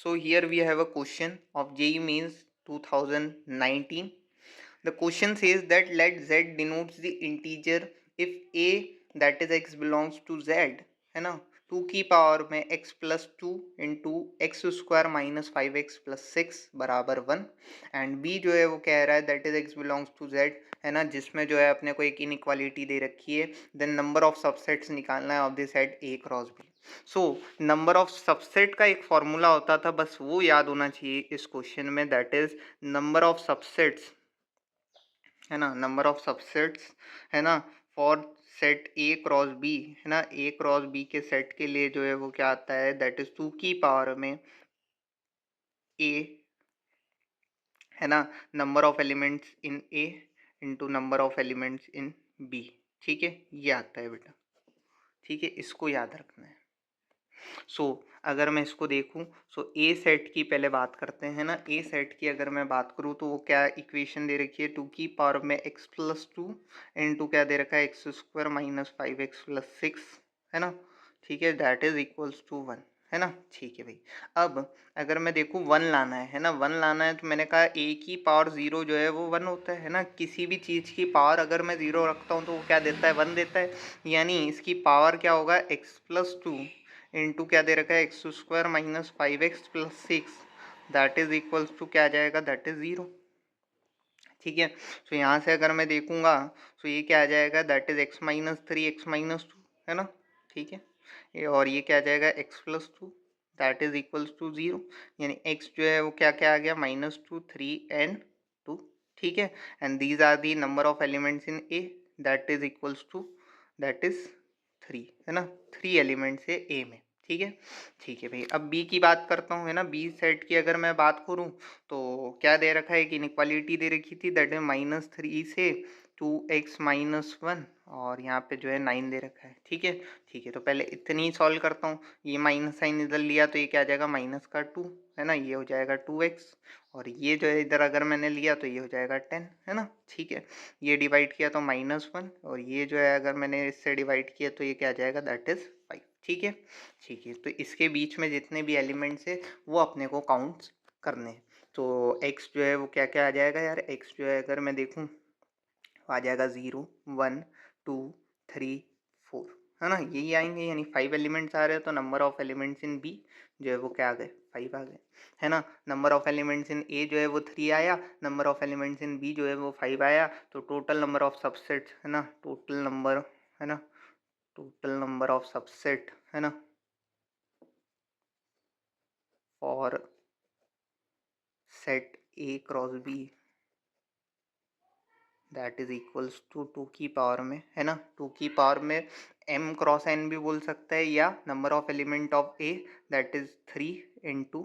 So here we have a question of JEE Mains 2019. The question says that let z denotes the integer if a that is x belongs to z, है ना, 2 की power में x plus two into x square minus five X plus six बराबर 1 and b जो है वो कह रहा है that is x belongs to z, है ना, जिसमें जो है अपने को एक इनइक्वालिटी दे रखी है, देन नंबर ऑफ सबसेट्स निकालना है of this set a cross b. So number of subset का एक फॉर्मूला होता था, बस वो याद होना चाहिए इस क्वेश्चन में, that is number of subsets, है ना, नंबर ऑफ सबसेट्स, है ना, for set A cross B, है ना, ए क्रॉस बी के सेट के लिए जो है वो क्या आता है, दैट इज 2 की पावर में ए, है ना, number of elements in A into number of elements in B. ठीक है, ये आता है बेटा. ठीक है, इसको याद रखना है. सो अगर मैं इसको देखूं, सो ए सेट की पहले बात करते हैं ना. ए सेट की अगर मैं बात करूं तो वो क्या इक्वेशन दे रखी है, 2 की पावर में एक्स प्लस टू इंटू क्या दे रखा है, X square minus five X plus six, है ना. ठीक है, दैट इज इक्वल्स टू 1, है ना. ठीक है भाई. अब अगर मैं देखूं 1 लाना है ना, 1 लाना है तो मैंने कहा ए की पावर 0 जो है वो 1 होता है ना. किसी भी चीज़ की पावर अगर मैं 0 रखता हूँ तो वो क्या देता है, 1 देता है. यानी इसकी पावर क्या होगा, एक्स प्लस टू इंटू क्या दे रखा है, X square minus five X plus six, that is equals to क्या आ जाएगा, दैट इज 0. ठीक है, तो यहाँ से अगर मैं देखूंगा तो ये क्या आ जाएगा, that is x minus three x minus two, है ना. ठीक है, ये और ये क्या आ जाएगा, X plus two, that is equals to 0. यानी एक्स जो है वो क्या क्या आ गया, minus two three and two. ठीक है, and these are the number of elements in A, that is equals to, that is 3, है ना. 3 एलिमेंट्स है ए में. ठीक है. ठीक है भाई, अब बी की बात करता हूँ, है ना. बी सेट की अगर मैं बात करूँ तो क्या दे रखा है, कि इनक्वालिटी दे रखी थी, दैट है माइनस थ्री से 2x माइनस वन, और यहाँ पे जो है 9 दे रखा है. ठीक है. ठीक है, तो पहले इतनी ही सॉल्व करता हूँ. ये माइनस साइन इधर लिया तो ये क्या आ जाएगा, माइनस का 2, है ना, ये हो जाएगा 2x, और ये जो है इधर अगर मैंने लिया तो ये हो जाएगा 10, है ना. ठीक है, ये डिवाइड किया तो माइनस वन, और ये जो है अगर मैंने इससे डिवाइड किया तो ये क्या आ जाएगा, दैट इज 5. ठीक है. ठीक है, तो इसके बीच में जितने भी एलिमेंट्स है वो अपने को काउंट करने हैं. तो x जो है वो क्या क्या आ जाएगा यार, x जो है अगर मैं देखूं आ जाएगा 0 1 2 3 4, है ना, यही आएंगे. यानी 5 एलिमेंट्स आ रहे हैं, तो number of elements in B जो है वो क्या आ गए, 5 आ गए, है ना. Number of elements in A जो है वो 3 आया, number of elements in B जो है वो 5 आया. तो टोटल नंबर ऑफ सबसेट्स, है ना, टोटल नंबर, है ना, टोटल नंबर ऑफ सबसेट, है ना, for set A cross B, that is equals to 2 की पावर में, है ना, 2 की पावर में m क्रॉस n भी बोल सकता है, या number of element of A that is 3 into